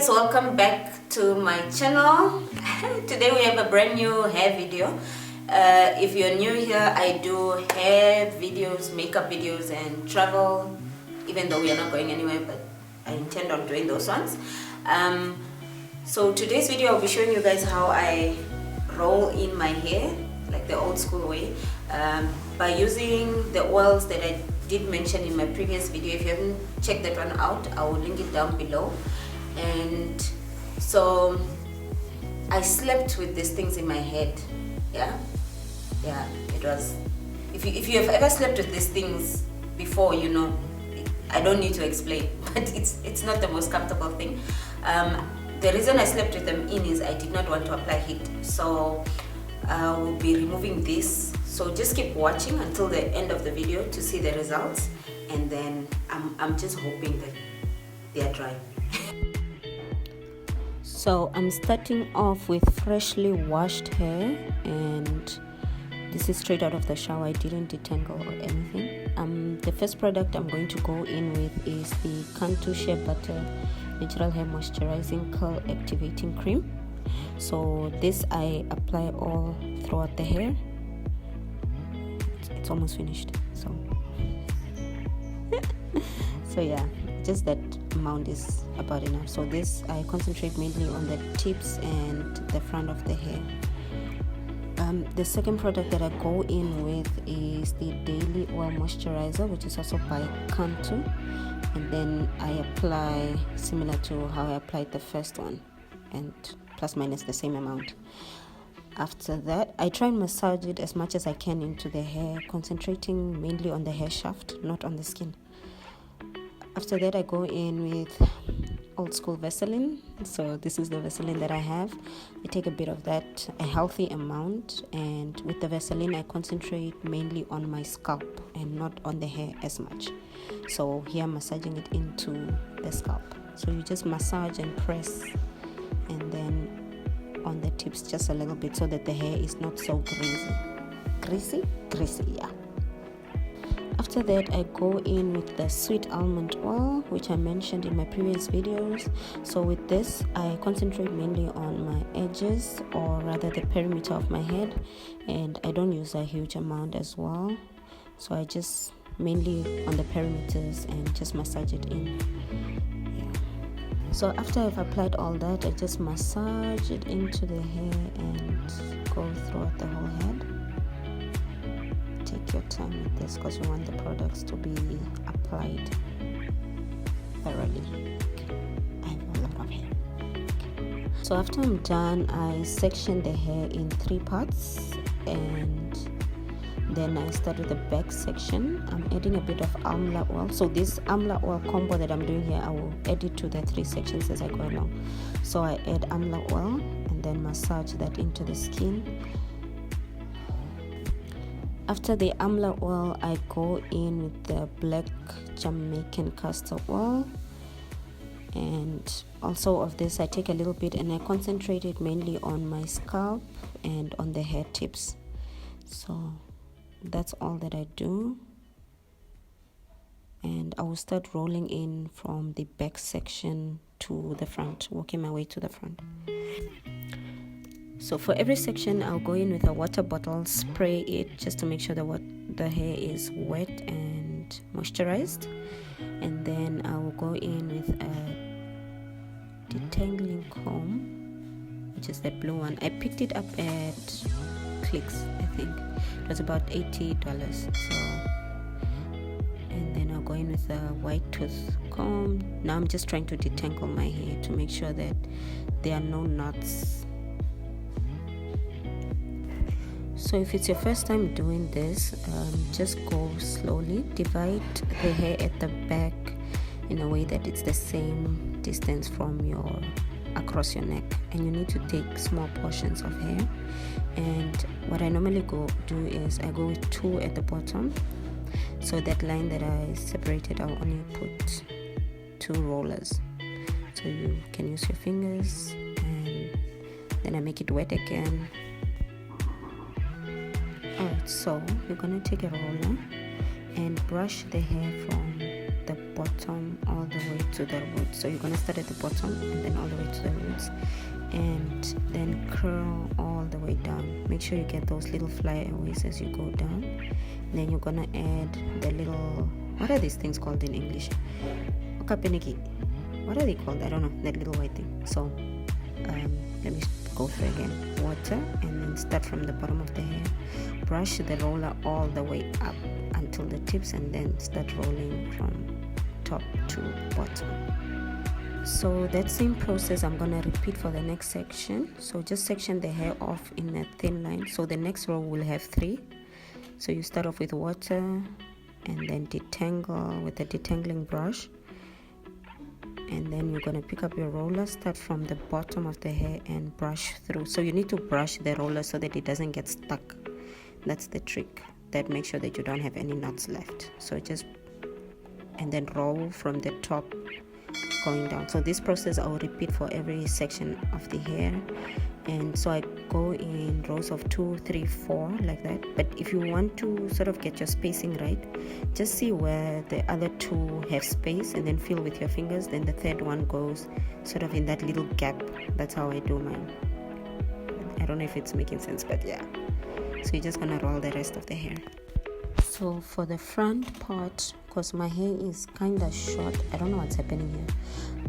guys, welcome back to my channel. Today we have a brand new hair video. If you're new here, I do hair videos, makeup videos and travel, even though we are not going anywhere, but I intend on doing those ones. So today's video I'll be showing you guys how I roll in my hair like the old school way, by using the oils that I did mention in my previous video. If you haven't checked that one out, I will link it down below. And so I slept with these things in my head. Yeah, it was, if you have ever slept with these things before, you know, I don't need to explain, but it's not the most comfortable thing. The reason I slept with them in is I did not want to apply heat, so I will be removing this. So just keep watching until the end of the video to see the results, and then I'm just hoping that they are dry. So I'm starting off with freshly washed hair, and this is straight out of the shower. I didn't detangle or anything. The first product I'm going to go in with is the Castor Shea Butter Natural Hair Moisturizing Curl Activating Cream. So this I apply all throughout the hair. It's almost finished, so so yeah, just that amount is about enough. So this I concentrate mainly on the tips and the front of the hair. The second product that I go in with is the Daily Oil Moisturizer, which is also by Castor, and then I apply similar to how I applied the first one, and plus minus the same amount. After that, I try and massage it as much as I can into the hair, concentrating mainly on the hair shaft, not on the skin. After that, I go in with old school Vaseline. So this is the Vaseline that I have. I take a bit of that, a healthy amount, and with the Vaseline I concentrate mainly on my scalp and not on the hair as much. So here I'm massaging it into the scalp. So you just massage and press, and then on the tips just a little bit, so that the hair is not so greasy, yeah. After that, I go in with the sweet almond oil, which I mentioned in my previous videos. So with this, I concentrate mainly on my edges, or rather the perimeter of my head, and I don't use a huge amount as well. So I just mainly on the perimeters and just massage it in. Yeah. So after I've applied all that, I just massage it into the hair and go throughout the whole head. Take your time with this because you want the products to be applied thoroughly. I have a lot of hair. So after I'm done, I section the hair in 3 parts, and then I start with the back section. I'm adding a bit of amla oil. So this amla oil combo that I'm doing here, I will add it to the 3 sections as I go along. So I add amla oil and then massage that into the skin. After the amla oil, I go in with the black Jamaican castor oil, and also of this I take a little bit and I concentrate it mainly on my scalp and on the hair tips. So that's all that I do, and I will start rolling in from the back section to the front, working my way to the front. So for every section, I'll go in with a water bottle, spray it just to make sure that the hair is wet and moisturized, and then I will go in with a detangling comb, which is that blue one. I picked it up at Clicks, I think. It was about $80. So, and then I'll go in with a white tooth comb. Now I'm just trying to detangle my hair to make sure that there are no knots. So if it's your first time doing this, just go slowly. Divide the hair at the back in a way that it's the same distance from across your neck, and you need to take small portions of hair. And what I normally do is I go with 2 at the bottom. So that line that I separated, I'll only put 2 rollers. So you can use your fingers, and then I make it wet again. Alright, so you're gonna take a roller and brush the hair from the bottom all the way to the roots. So you're gonna start at the bottom and then all the way to the roots, and then curl all the way down. Make sure you get those little flyaways as you go down. And then you're gonna add the little, what are these things called in English? Okapeniki. What are they called? I don't know. That little white thing. So let me go through again. Water, and then start from the bottom of the hair. Brush the roller all the way up until the tips, and then start rolling from top to bottom. So that same process I'm gonna repeat for the next section. So just section the hair off in a thin line. So the next row will have 3. So you start off with water, and then detangle with a detangling brush, and then you're going to pick up your roller, start from the bottom of the hair and brush through. So you need to brush the roller so that it doesn't get stuck. That's the trick. That makes sure that you don't have any knots left. So just, and then roll from the top going down. So this process I will repeat for every section of the hair. And so I go in rows of 2, 3, 4 like that. But if you want to sort of get your spacing right, just see where the other 2 have space and then fill with your fingers. Then the third one goes sort of in that little gap. That's how I do mine. I don't know if it's making sense, but yeah. So you're just gonna roll the rest of the hair. So for the front part, because my hair is kind of short, I don't know what's happening here,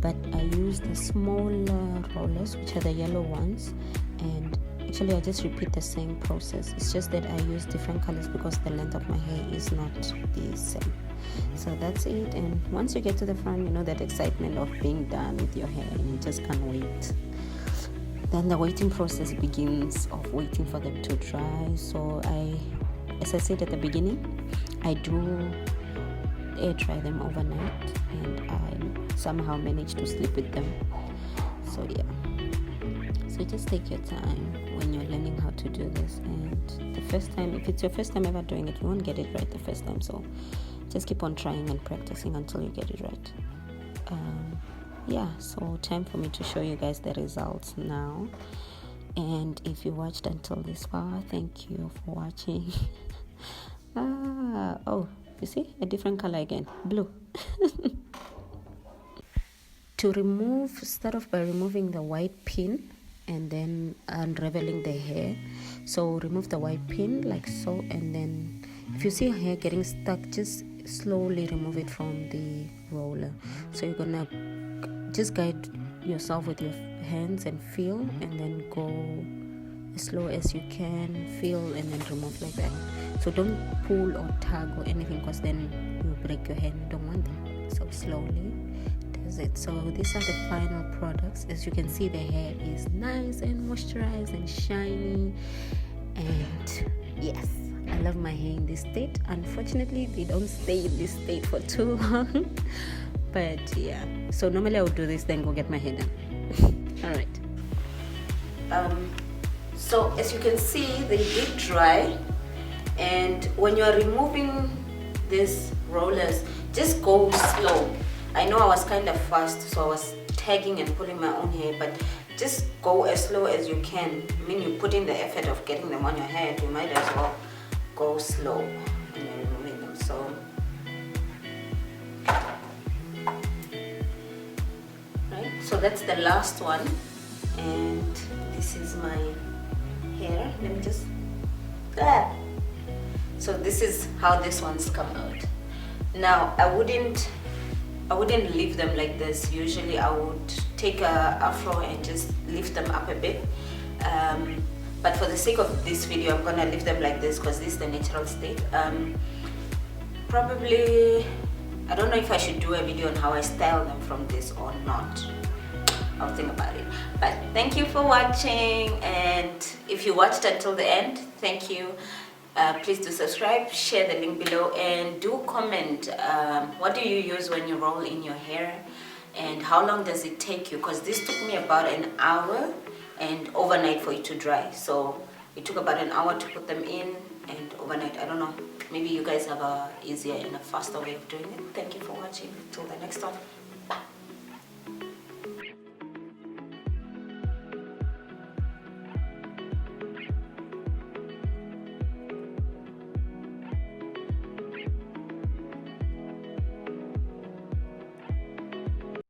but I use the smaller rollers, which are the yellow ones, and actually I just repeat the same process. It's just that I use different colors because the length of my hair is not the same. So that's it, and once you get to the front, you know that excitement of being done with your hair and you just can't wait. Then the waiting process begins of waiting for them to dry. So as I said at the beginning, I do air dry them overnight, and I somehow manage to sleep with them. So yeah, so just take your time when you're learning how to do this. And the first time, if it's your first time ever doing it, you won't get it right the first time. So just keep on trying and practicing until you get it right. Yeah, so time for me to show you guys the results now. And if you watched until this far, thank you for watching. Oh, you see a different color again, blue. To remove, start off by removing the white pin and then unraveling the hair. So remove the white pin like so, and then if you see your hair getting stuck, just slowly remove it from the roller. So you're gonna just guide yourself with your hands and feel, and then go as slow as you can, feel, and then remove like that. So don't pull or tug or anything, because then you break your hand. You don't want that. So slowly does it. So these are the final products. As you can see, the hair is nice and moisturized and shiny, and yes, I love my hair in this state. Unfortunately, they don't stay in this state for too long. But yeah, so normally I would do this, then go get my hair done. All right. So as you can see, they did dry, and when you are removing these rollers, just go slow. I know I was kind of fast, so I was tagging and pulling my own hair, but just go as slow as you can. I mean, you put in the effort of getting them on your head, you might as well go slow when you're removing them. So so that's the last one, and this is my hair. Let me just so this is how this one's come out. Now I wouldn't leave them like this. Usually I would take a afro and just lift them up a bit, but for the sake of this video I'm gonna leave them like this because this is the natural state. Probably I don't know if I should do a video on how I style them from this or not. I'll think about it. But thank you for watching, and if you watched until the end, thank you. Please do subscribe, share the link below, and do comment what do you use when you roll in your hair, and how long does it take you, because this took me about an hour and overnight for it to dry. So it took about an hour to put them in, and overnight. I don't know, maybe you guys have a easier and a faster way of doing it. Thank you for watching. Till the next one.